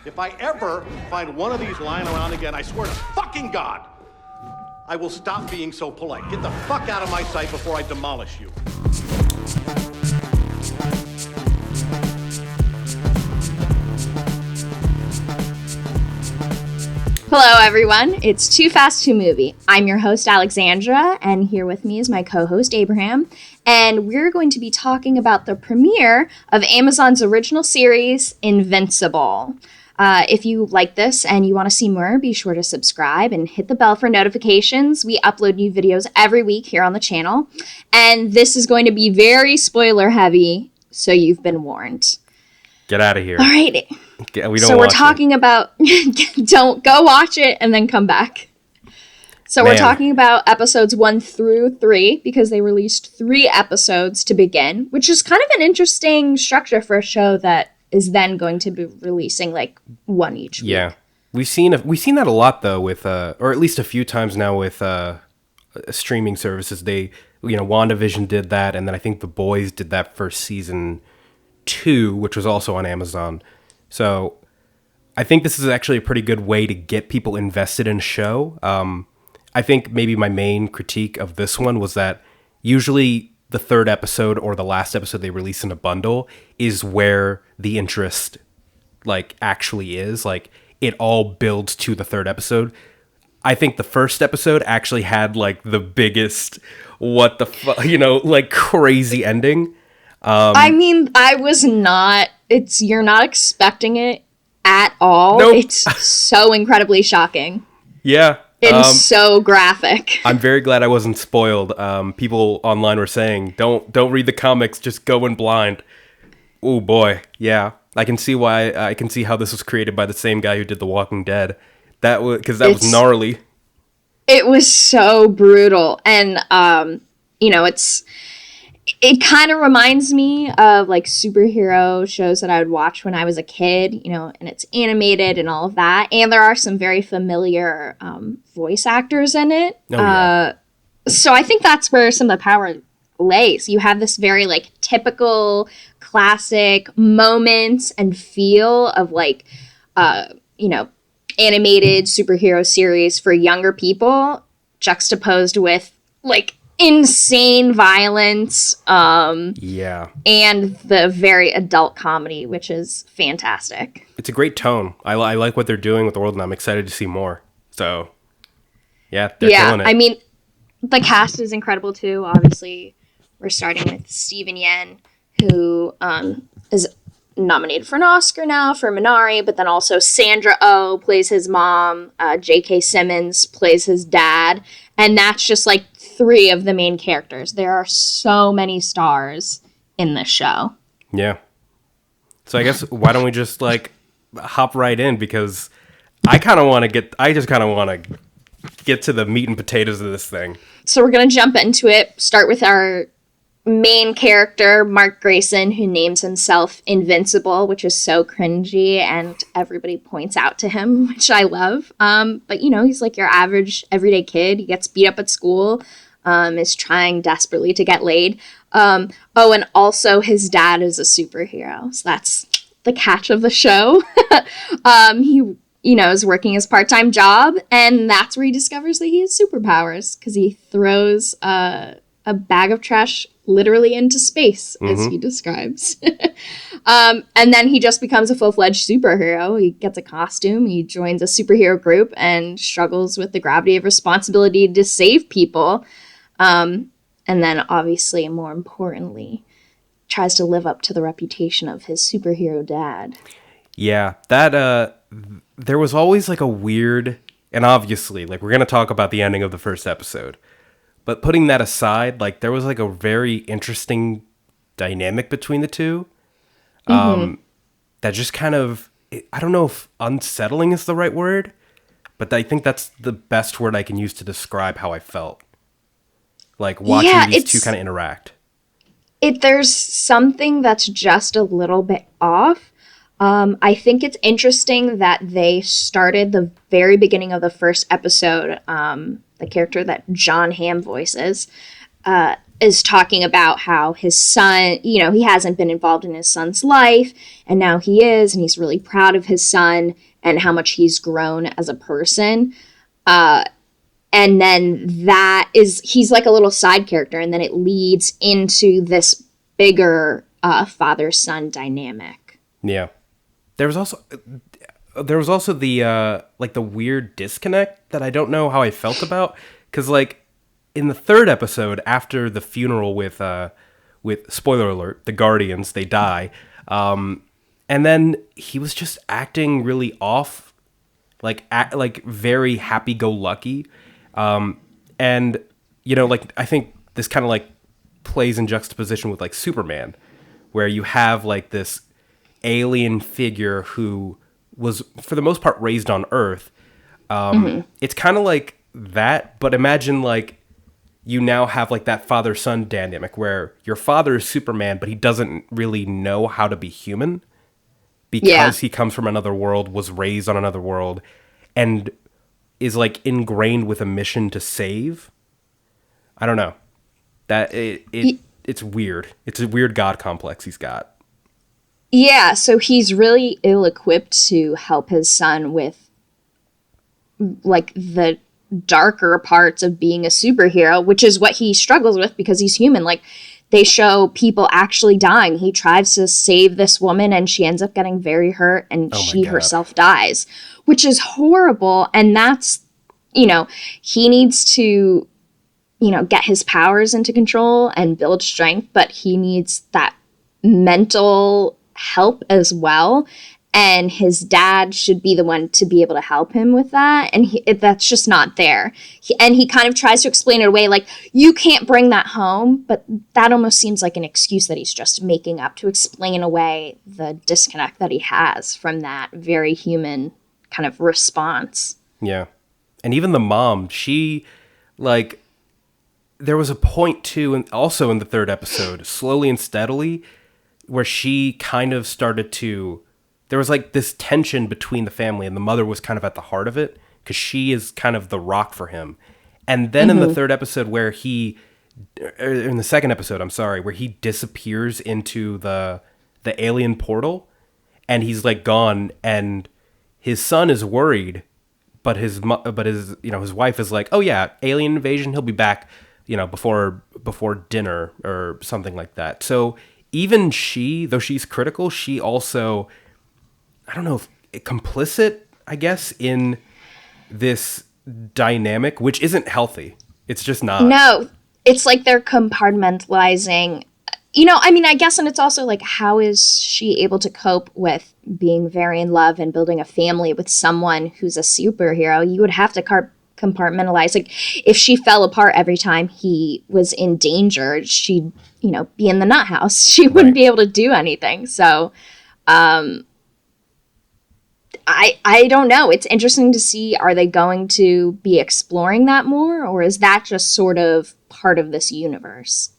If I ever find one of these lying around again, I swear to fucking God, I will stop being so polite. Get the fuck out of my sight before I demolish you. Hello, everyone. It's 2FAST2MOVIE. I'm your host, Alexandra, and here with me is my co-host, Abraham. And we're going to be talking about the premiere of Amazon's original series, Invincible. If you like this and you want to see more, be sure to subscribe and hit the bell for notifications. We upload new videos every week here on the channel. And this is going to be very spoiler heavy, so you've been warned. Get out of here. All right. We're talking about don't go watch it and then come back. So we're talking about episodes 1 through 3 because they released 3 episodes to begin, which is kind of an interesting structure for a show that is then going to be releasing like one each week. Yeah. We've seen that a lot though with or at least a few times now with streaming services. They, WandaVision did that, and then I think The Boys did that for season 2, which was also on Amazon. So I think this is actually a pretty good way to get people invested in a show. I think maybe my main critique of this one was that usually the third episode or the last episode they release in a bundle is where the interest actually is. It all builds to the third episode. I think the first episode actually had the biggest what the fuck, crazy ending. I was not. You're not expecting it at all. Nope. It's so incredibly shocking. Yeah. And so graphic. I'm very glad I wasn't spoiled. People online were saying, don't read the comics, just go in blind. Oh boy. Yeah. I can see how this was created by the same guy who did The Walking Dead. That was gnarly. It was so brutal. And, it kind of reminds me of superhero shows that I would watch when I was a kid, and it's animated and all of that. And there are some very familiar voice actors in it. Oh, yeah. So I think that's where some of the power lays. You have this very typical classic moments and feel of animated superhero series for younger people juxtaposed with insane violence and the very adult comedy, which is fantastic. It's a great tone. I like what they're doing with the world, and I'm excited to see more. So they're killing it. I mean, the cast is incredible too. Obviously, we're starting with Steven Yeun, who is nominated for an Oscar now for Minari, but then also Sandra Oh plays his mom, J.K. Simmons plays his dad, and that's just 3 of the main characters. There are so many stars in this show. Yeah. So I guess why don't we just hop right in, because I just kind of want to get to the meat and potatoes of this thing. So we're going to jump into it. Start with our main character, Mark Grayson, who names himself Invincible, which is so cringy, and everybody points out to him, which I love. But he's your average everyday kid. He gets beat up at school, is trying desperately to get laid. And also his dad is a superhero. So that's the catch of the show. He is working his part-time job, and that's where he discovers that he has superpowers, because he throws a bag of trash literally into space, as he describes. And then he just becomes a full-fledged superhero. He gets a costume, he joins a superhero group, and struggles with the gravity of responsibility to save people. And then, obviously, more importantly, tries to live up to the reputation of his superhero dad. Yeah, that, there was always a weird, and obviously, we're going to talk about the ending of the first episode. But putting that aside, there was a very interesting dynamic between the two. That just kind of, I don't know if unsettling is the right word, but I think that's the best word I can use to describe how I felt. Watching these two kind of interact. There's something that's just a little bit off. I think it's interesting that they started the very beginning of the first episode, the character that John Hamm voices, is talking about how his son, he hasn't been involved in his son's life, and now he is, and he's really proud of his son and how much he's grown as a person. And then he's like a little side character, and then it leads into this bigger father-son dynamic. Yeah. There was also the like the weird disconnect that I don't know how I felt about, because like in the third episode, after the funeral with spoiler alert, the Guardians, they die, and then he was just acting really off, like very happy-go-lucky, and like I think this kind of like plays in juxtaposition with like Superman, where you have like this alien figure who was for the most part raised on Earth. It's kind of like that, but imagine like you now have like that father-son dynamic where your father is Superman, but he doesn't really know how to be human because he comes from another world, was raised on another world, and is like ingrained with a mission to save. I don't know. That it's weird. It's a weird God complex he's got. Yeah, so he's really ill-equipped to help his son with like the darker parts of being a superhero, which is what he struggles with because he's human. Like, they show people actually dying. He tries to save this woman and she ends up getting very hurt, and she herself dies, which is horrible. And that's, he needs to, get his powers into control and build strength, but he needs that mental help as well. And his dad should be the one to be able to help him with that. And that's just not there. He kind of tries to explain it away, like, you can't bring that home. But that almost seems like an excuse that he's just making up to explain away the disconnect that he has from that very human kind of response. Yeah. And even the mom, she, like, there was a point too, and also in the third episode, slowly and steadily, where she kind of started to... There was like this tension between the family, and the mother was kind of at the heart of it because she is kind of the rock for him. And then in the third episode in the second episode, I'm sorry, where he disappears into the alien portal and he's like gone, and his son is worried, but his wife is like, oh yeah, alien invasion, he'll be back, before dinner or something like that. So even she, though she's critical, she also, I don't know, complicit, I guess, in this dynamic, which isn't healthy. It's just not. No, it's like they're compartmentalizing. I guess, and it's also like, how is she able to cope with being very in love and building a family with someone who's a superhero? You would have to compartmentalize. Like, if she fell apart every time he was in danger, she'd, be in the nut house. She wouldn't be able to do anything. So, I don't know. It's interesting to see, are they going to be exploring that more, or is that just sort of part of this universe?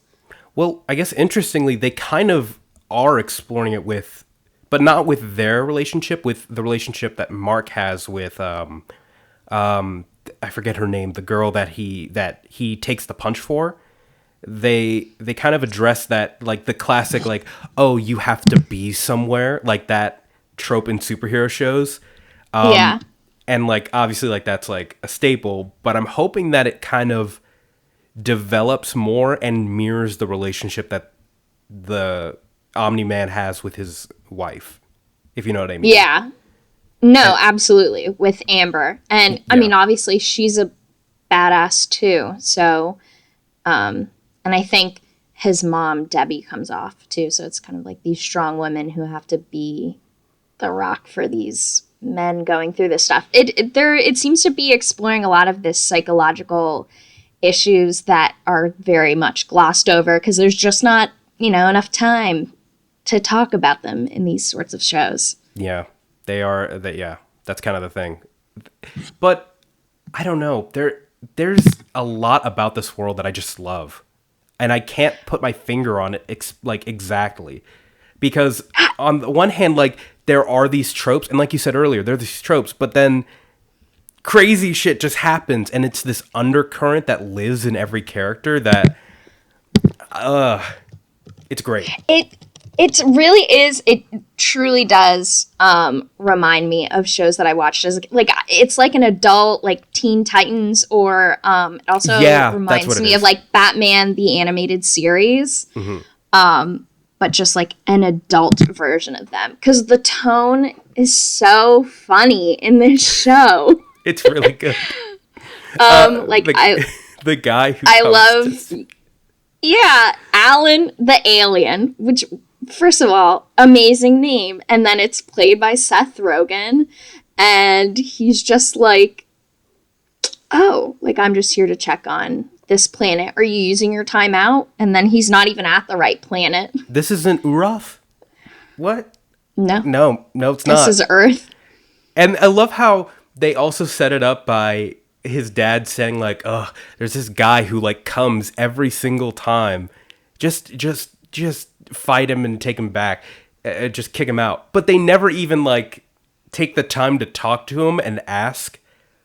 Well, I guess interestingly, they kind of are exploring it but not with their relationship, with the relationship that Mark has with, I forget her name, the girl that he takes the punch for. They kind of address that, like the classic, like, oh, you have to be somewhere, like that trope in superhero shows. Yeah. And like, obviously, like that's like a staple, but I'm hoping that it kind of develops more and mirrors the relationship that the Omni-Man has with his wife, if you know what I mean. Yeah. No, absolutely. With Amber. And I mean, obviously she's a badass too. So, and I think his mom, Debbie, comes off too. So it's kind of like these strong women who have to be the rock for these men going through this stuff. It seems to be exploring a lot of this psychological issues that are very much glossed over because there's just not, enough time to talk about them in these sorts of shows. Yeah, they are. That's kind of the thing. But I don't know. There's a lot about this world that I just love, and I can't put my finger on it exactly, because on the one hand, like, there are these tropes, and like you said earlier, there are these tropes, but then crazy shit just happens, and it's this undercurrent that lives in every character that It's great. It really is. It truly does remind me of shows that I watched as like it's like an adult like Teen Titans or it also reminds me of like Batman the animated series, but just like an adult version of them because the tone is so funny in this show. It's really good. The guy who I love. Yeah, Alan the Alien, which. First of all, amazing name. And then it's played by Seth Rogen. And he's just like, oh, like, I'm just here to check on this planet. Are you using your time out? And then he's not even at the right planet. This isn't Urath? What? No. No, it's not. This is Earth. And I love how they also set it up by his dad saying, like, oh, there's this guy who, like, comes every single time. Just fight him and take him back, just kick him out. But they never even like take the time to talk to him and ask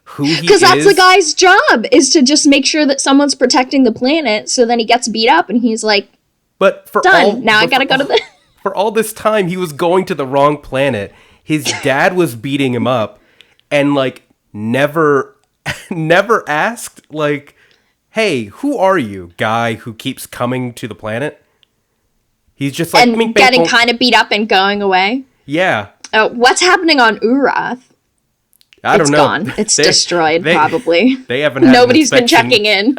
who he is. Because that's the guy's job, is to just make sure that someone's protecting the planet. So then he gets beat up and he's like, but for done. Now I gotta go to the... For all this time, he was going to the wrong planet. His dad was beating him up and like never asked like, hey, who are you, guy who keeps coming to the planet? He's just like... And getting kind of beat up and going away? Yeah. Oh, what's happening on Urath? I don't know. Gone. It's destroyed, probably. They haven't had Nobody's been checking in.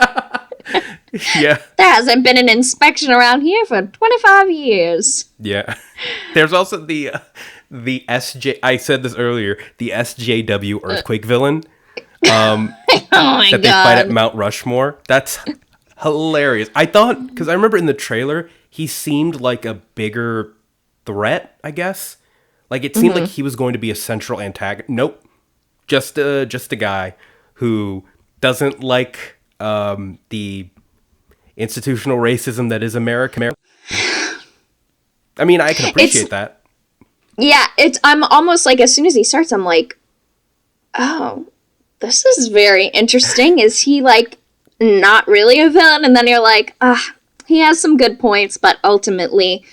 Yeah. There hasn't been an inspection around here for 25 years. Yeah. There's also the SJ... I said this earlier. The SJW earthquake villain. Oh my God. That they fight at Mount Rushmore. That's hilarious. I thought... Because I remember in the trailer... He seemed like a bigger threat, I guess. Like, it seemed like he was going to be a central antagonist. Nope. Just a guy who doesn't like the institutional racism that is America. I mean, I can appreciate that. Yeah, I'm almost like, as soon as he starts, I'm like, oh, this is very interesting. Is he, like, not really a villain? And then you're like, he has some good points, but ultimately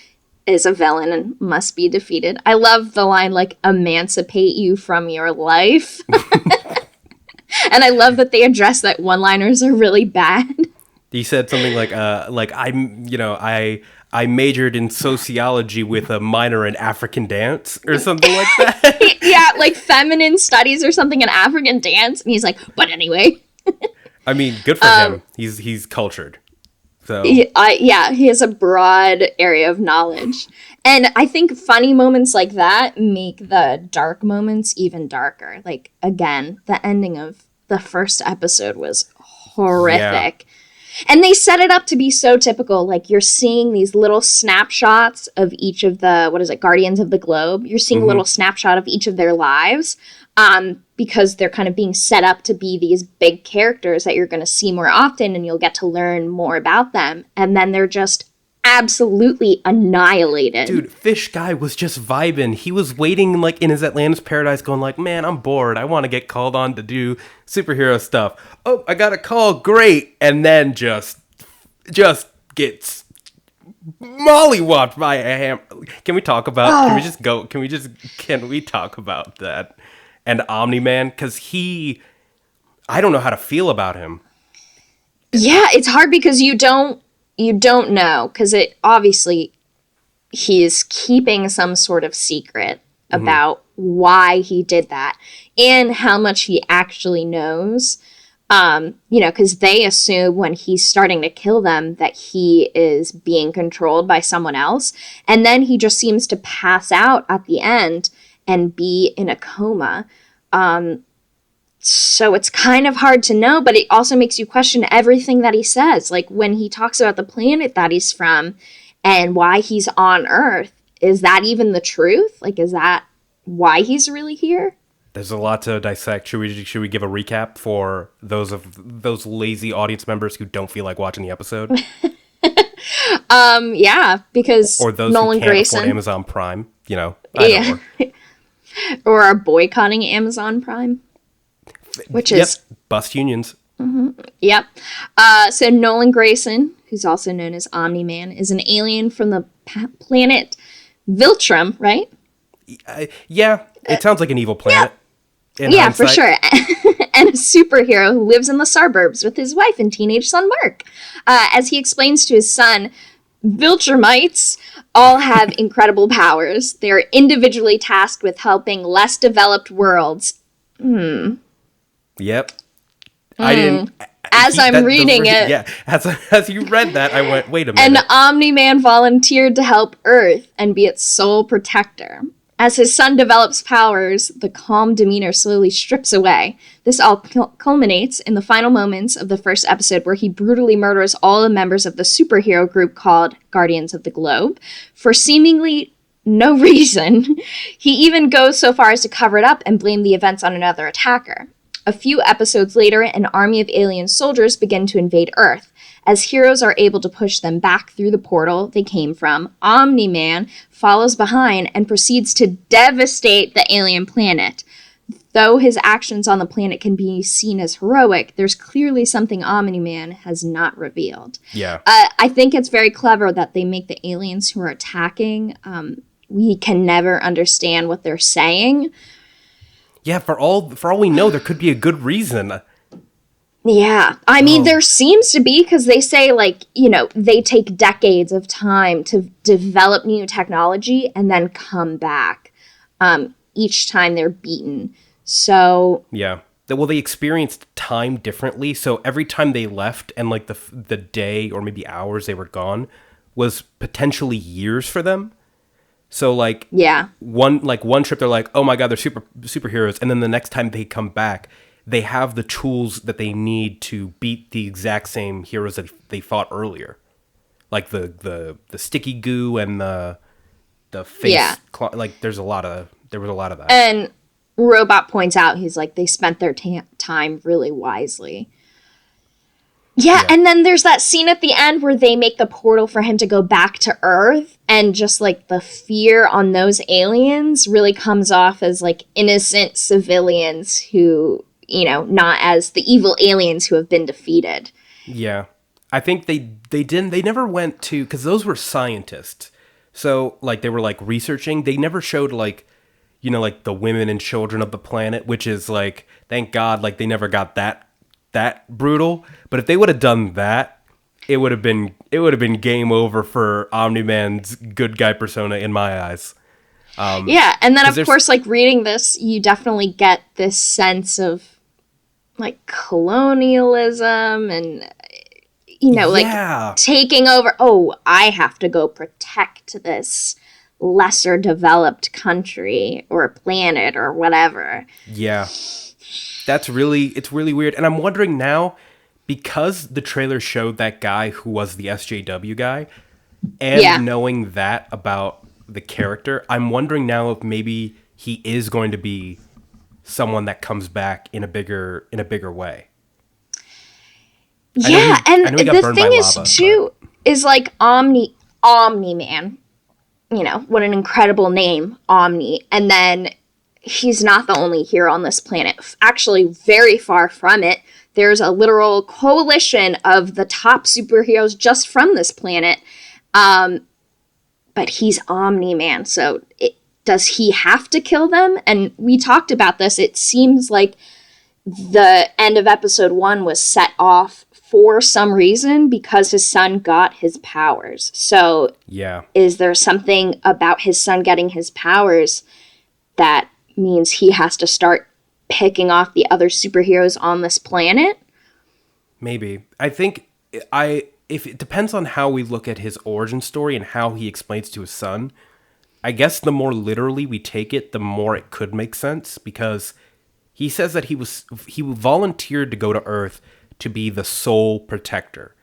is a villain and must be defeated. I love the line, like, emancipate you from your life. And I love that they address that one-liners are really bad. He said something like I majored in sociology with a minor in African dance or something like that. Yeah, like feminine studies or something in African dance. And he's like, but anyway. I mean, good for him. He's cultured. So. He has a broad area of knowledge. And I think funny moments like that make the dark moments even darker. Like, again, the ending of the first episode was horrific. Yeah. And they set it up to be so typical. Like, you're seeing these little snapshots of each of the, Guardians of the Globe. You're seeing a little snapshot of each of their lives. Because they're kind of being set up to be these big characters that you're going to see more often and you'll get to learn more about them. And then they're just absolutely annihilated. Dude, Fish Guy was just vibing. He was waiting like in his Atlantis paradise going like, man, I'm bored. I want to get called on to do superhero stuff. Oh, I got a call. Great. And then just gets mollywopped by a hammer. Can we talk about, can we talk about that? And Omni-Man, because I don't know how to feel about him. Yeah, it's hard because you don't know, because it obviously he is keeping some sort of secret about why he did that and how much he actually knows. Because they assume when he's starting to kill them that he is being controlled by someone else, and then he just seems to pass out at the end and be in a coma. So it's kind of hard to know, but it also makes you question everything that he says. Like when he talks about the planet that he's from and why he's on Earth, is that even the truth? Like, is that why he's really here? There's a lot to dissect. Should we give a recap for those lazy audience members who don't feel like watching the episode? Yeah, because or those Nolan who can't Grayson afford Amazon Prime, I know. Or are boycotting Amazon Prime, which is bust unions. Yep. So Nolan Grayson, who's also known as Omni-Man, is an alien from the planet Viltrum, right? Yeah, it sounds like an evil planet. In Yeah, for hindsight. sure. And a superhero who lives in the suburbs with his wife and teenage son Mark. As he explains to his son, Viltrumites all have incredible powers. They are individually tasked with helping less developed worlds. Yep. I didn't. As I'm reading it. Yeah, as you read that, I went, wait a And minute. Omni-Man volunteered to help Earth and be its sole protector. As his son develops powers, the calm demeanor slowly strips away. This all culminates in the final moments of the first episode, where he brutally murders all the members of the superhero group called Guardians of the Globe for seemingly no reason. He even goes so far as to cover it up and blame the events on another attacker. A few episodes later, an army of alien soldiers begin to invade Earth. As heroes are able to push them back through the portal they came from, Omni-Man follows behind and proceeds to devastate the alien planet. Though his actions on the planet can be seen as heroic, there's clearly something Omni-Man has not revealed. Yeah. I think it's very clever that they make the aliens who are attacking, we can never understand what they're saying. Yeah, for all we know, there could be a good reason. Yeah. I mean, there seems to be, because they say, like, you know, they take decades of time to develop new technology and then come back each time they're beaten. So... Yeah. Well, they experienced time differently, so every time they left and, like, the day or maybe hours they were gone was potentially years for them. So, like, yeah. one trip they're like, oh my god, they're superheroes, and then the next time they come back, they have the tools that they need to beat the exact same heroes that they fought earlier, like the sticky goo and the face. Yeah. Like there was a lot of that. And Robot points out, he's like, they spent their time really wisely. Yeah, and then there's that scene at the end where they make the portal for him to go back to Earth, and just, like, the fear on those aliens really comes off as, like, innocent civilians who, you know, not as the evil aliens who have been defeated. Yeah. I think they never went to, because those were scientists. So, like, they were, like, researching. They never showed, like, you know, like, the women and children of the planet, which is, like, thank God, like, they never got that brutal. But if they would have done that, it would have been game over for Omni-Man's good guy persona in my eyes. Yeah, and then of course, like, reading this, you definitely get this sense of, like, colonialism and, you know, like, taking over. Oh, I have to go protect this lesser developed country or planet or whatever. Yeah. It's really weird. And I'm wondering now, because the trailer showed that guy who was the SJW guy, and knowing that about the character, I'm wondering now if maybe he is going to be someone that comes back in a bigger way. Yeah, and the thing is, too, is like Omni-Man. You know, what an incredible name, Omni. And then he's not the only hero on this planet. Actually, very far from it. There's a literal coalition of the top superheroes just from this planet. But he's Omni-Man, so does he have to kill them? And we talked about this. It seems like the end of episode 1 was set off for some reason because his son got his powers. So is there something about his son getting his powers that means he has to start picking off the other superheroes on this planet? Maybe. I think if it depends on how we look at his origin story and how he explains to his son. I guess the more literally we take it, the more it could make sense, because he says that he volunteered to go to Earth to be the sole protector.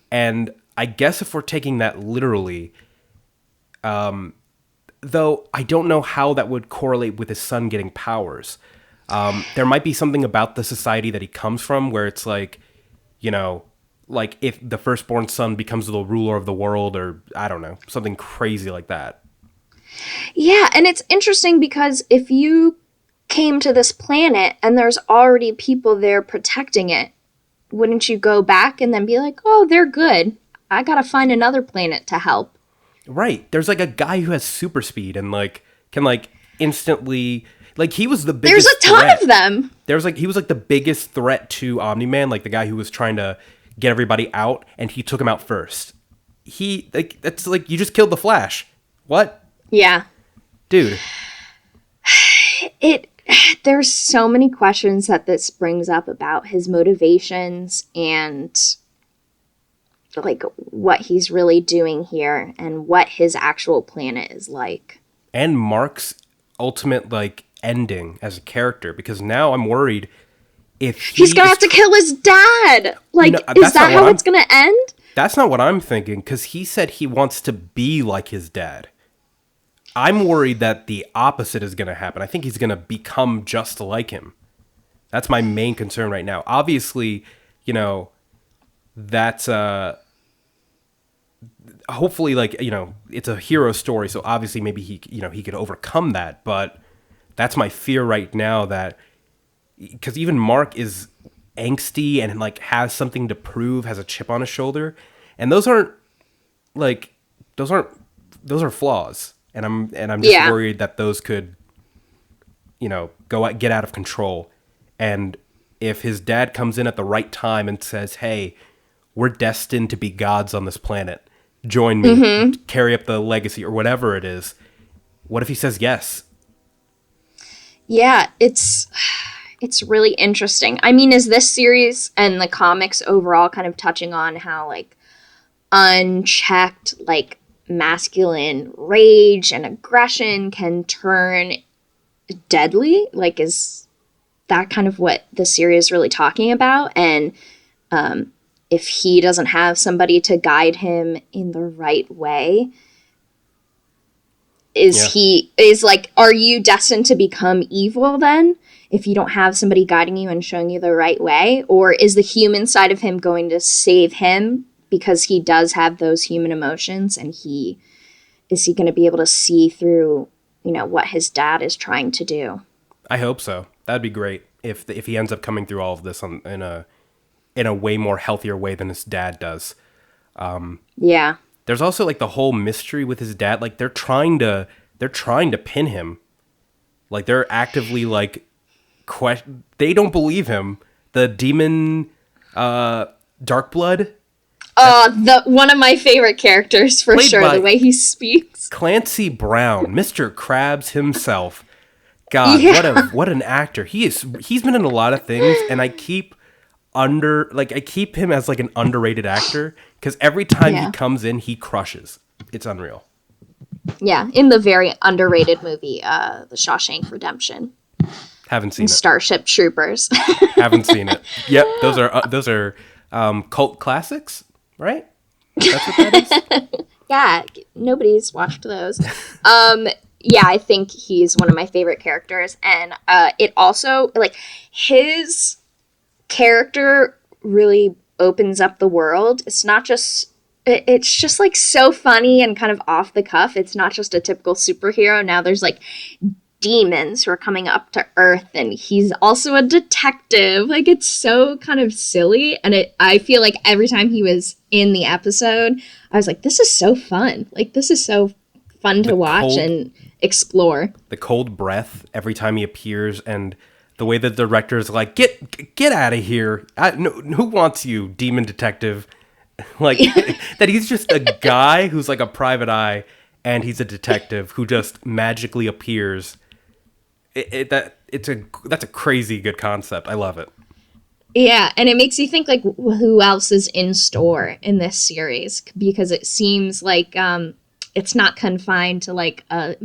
And I guess if we're taking that literally, though I don't know how that would correlate with his son getting powers. There might be something about the society that he comes from where it's like, you know, like if the firstborn son becomes the ruler of the world, or I don't know, something crazy like that. Yeah, and it's interesting because if you came to this planet and there's already people there protecting it, wouldn't you go back and then be like, oh, they're good. I gotta find another planet to help. Right. There's like a guy who has super speed and like can like instantly like he was the biggest There's a ton threat. of them. There's like he was like the biggest threat to Omni-Man, like the guy who was trying to get everybody out, and he took him out first. He like that's like you just killed the Flash. What? Yeah. Dude. There's so many questions that this brings up about his motivations and like what he's really doing here and what his actual planet is like. And Mark's ultimate like ending as a character, because now I'm worried if he's gonna have to kill his dad. Like, no, is that how it's gonna end? That's not what I'm thinking, because he said he wants to be like his dad. I'm worried that the opposite is going to happen. I think he's going to become just like him. That's my main concern right now. Obviously, you know, that's hopefully, like, you know, it's a hero story, so obviously maybe he could overcome that, but that's my fear right now, that because even Mark is angsty and like has something to prove, has a chip on his shoulder, and those are flaws. And I'm just worried that those could, you know, get out of control. And if his dad comes in at the right time and says, "Hey, we're destined to be gods on this planet. Join me, carry up the legacy," or whatever it is. What if he says yes? Yeah, it's really interesting. I mean, is this series and the comics overall kind of touching on how like unchecked like masculine rage and aggression can turn deadly? Like, is that kind of what the series is really talking about? And if he doesn't have somebody to guide him in the right way, are you destined to become evil then if you don't have somebody guiding you and showing you the right way? Or is the human side of him going to save him because he does have those human emotions, and is he going to be able to see through, you know, what his dad is trying to do? I hope so. That'd be great if he ends up coming through all of this in a way more healthier way than his dad does. Yeah. There's also like the whole mystery with his dad. Like they're trying to pin him. Like they're actively like they don't believe him. The demon Darkblood. One of my favorite characters for sure. The way he speaks. Clancy Brown, Mr. Krabs himself. God, yeah. what an actor. He's been in a lot of things, and I keep him as like an underrated actor, because every time he comes in, he crushes. It's unreal. Yeah, in the very underrated movie, The Shawshank Redemption. Haven't seen it. Starship Troopers. Haven't seen it. Yep, those are cult classics, right? That's what that is? Yeah, nobody's watched those. Yeah, I think he's one of my favorite characters, and it also, like, his character really opens up the world. It's just like so funny and kind of off the cuff. It's not just a typical superhero. Now there's like demons who are coming up to Earth, and he's also a detective. Like, it's so kind of silly, and I feel like every time he was in the episode, I was like, this is so fun. Like, this is so fun to watch and explore. The cold breath every time he appears, and the way the director's like, get out of here. Who wants you, demon detective? Like, that he's just a guy who's like a private eye, and he's a detective who just magically appears. That's a crazy good concept. I love it. Yeah, and it makes you think, like, who else is in store in this series, because it seems like it's not confined to like a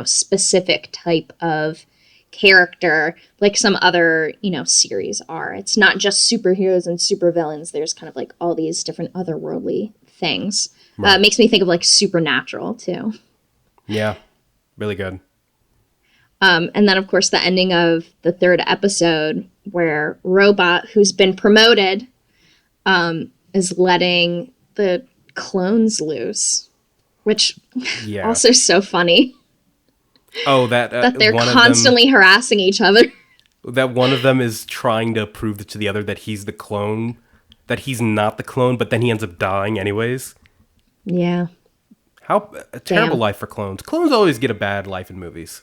specific type of character like some other series are. It's not just superheroes and supervillains. There's kind of like all these different otherworldly things. Right. It makes me think of like Supernatural too. Yeah, really good. And then of course the ending of the third episode, where Robot, who's been promoted, is letting the clones loose, which also so funny. Oh, that they're constantly harassing each other. That one of them is trying to prove to the other that he's the clone that he's not the clone, but then he ends up dying anyways. Yeah. How a terrible Damn. life for clones. Clones always get a bad life in movies.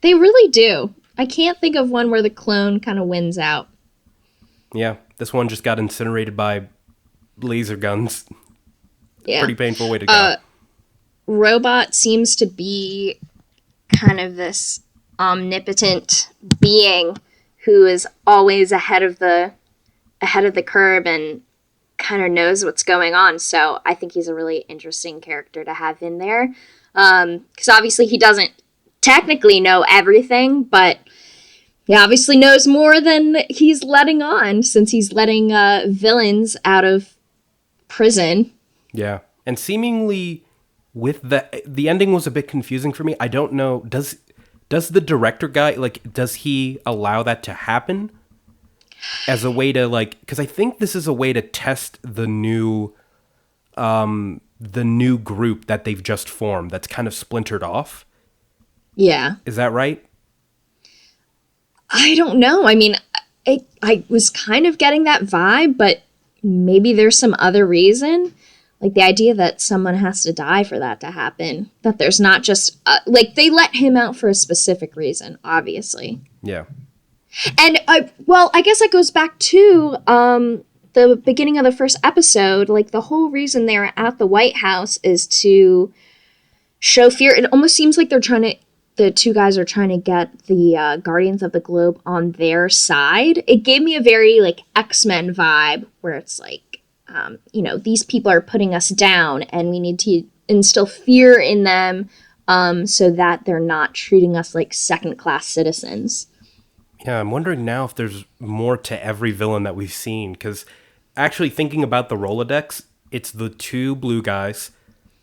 They really do. I can't think of one where the clone kind of wins out. Yeah, this one just got incinerated by laser guns. Yeah. Pretty painful way to go. Robot seems to be kind of this omnipotent being who is always ahead of the curve and kind of knows what's going on. So I think he's a really interesting character to have in there. Because obviously he doesn't technically know everything, but he obviously knows more than he's letting on, since he's letting villains out of prison. Yeah, and seemingly with the ending was a bit confusing for me. I don't know, does the director guy, like, does he allow that to happen as a way to, like, because I think this is a way to test the new group that they've just formed that's kind of splintered off. Yeah. Is that right? I don't know. I mean, I was kind of getting that vibe, but maybe there's some other reason. Like the idea that someone has to die for that to happen. That there's not just, like, they let him out for a specific reason, obviously. Yeah. And, I guess that goes back to the beginning of the first episode. Like, the whole reason they're at the White House is to show fear. It almost seems like the two guys are trying to get the Guardians of the Globe on their side. It gave me a very, like, X-Men vibe, where it's like, these people are putting us down, and we need to instill fear in them so that they're not treating us like second-class citizens. Yeah, I'm wondering now if there's more to every villain that we've seen, because actually thinking about the Rolodex, it's the two blue guys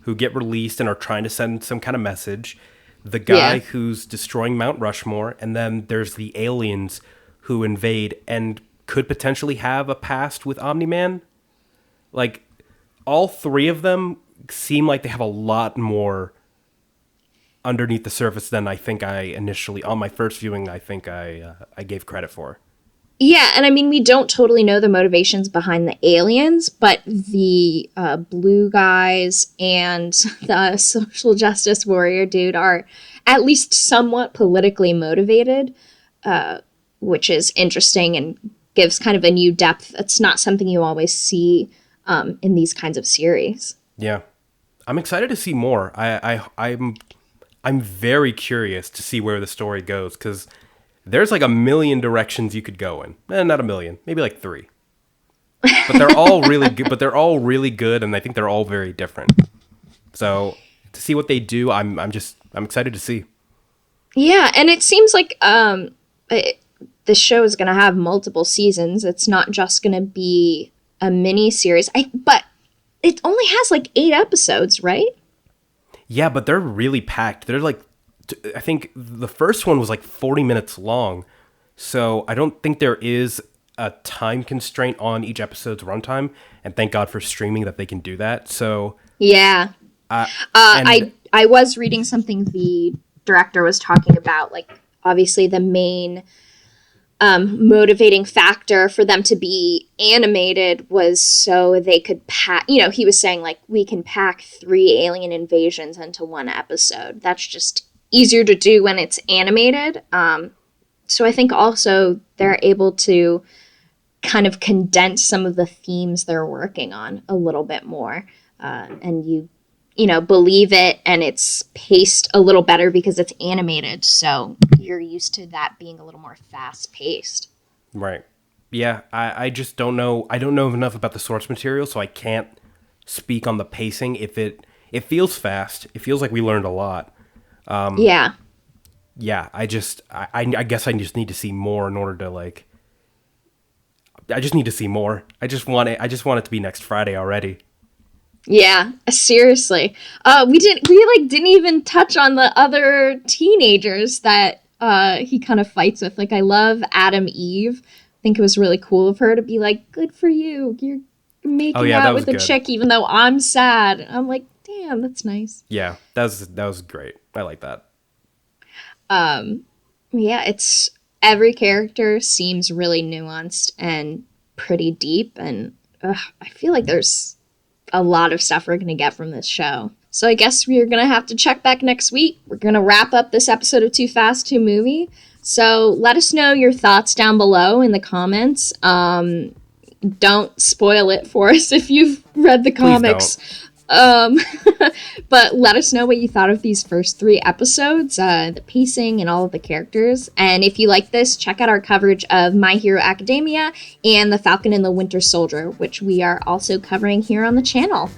who get released and are trying to send some kind of message, the guy who's destroying Mount Rushmore, and then there's the aliens who invade and could potentially have a past with Omni-Man. Like, all three of them seem like they have a lot more underneath the surface than I think I initially, on my first viewing, I think I gave credit for. Yeah, and I mean, we don't totally know the motivations behind the aliens, but the blue guys and the social justice warrior dude are at least somewhat politically motivated, which is interesting and gives kind of a new depth. It's not something you always see in these kinds of series. Yeah, I'm excited to see more. I'm very curious to see where the story goes, because there's like a million directions you could go in. Not a million, maybe like 3. But they're all really good. But they're all really good, and I think they're all very different. So to see what they do, I'm excited to see. Yeah, and it seems like the show is going to have multiple seasons. It's not just going to be a mini series. But it only has like 8 episodes, right? Yeah, but they're really packed. They're like, I think the first one was like 40 minutes long. So I don't think there is a time constraint on each episode's runtime. And thank God for streaming that they can do that. So yeah, I was reading something the director was talking about. Like, obviously the main motivating factor for them to be animated was so they could pack, he was saying, like, we can pack 3 alien invasions into 1 episode. That's just easier to do when it's animated. So I think also they're able to kind of condense some of the themes they're working on a little bit more. And you believe it, and it's paced a little better because it's animated. So you're used to that being a little more fast paced. Right. Yeah. I just don't know. I don't know enough about the source material, so I can't speak on the pacing. If it feels fast, it feels like we learned a lot. Yeah. Yeah. I guess I just need to see more in order to, like, I just need to see more. I just want it to be next Friday already. Yeah, seriously. We didn't even touch on the other teenagers that he kind of fights with. Like, I love Adam Eve. I think it was really cool of her to be like, good for you. You're making out with a chick even though I'm sad. I'm like, damn, that's nice. Yeah, that was great. I like that. Yeah, it's every character seems really nuanced and pretty deep, and I feel like there's a lot of stuff we're going to get from this show. So I guess we're going to have to check back next week. We're going to wrap up this episode of Too Fast, Too Movie. So let us know your thoughts down below in the comments. Don't spoil it for us if you've read the comics. But let us know what you thought of these first 3 episodes, the pacing and all of the characters. And if you like this, check out our coverage of My Hero Academia and The Falcon and the Winter Soldier, which we are also covering here on the channel.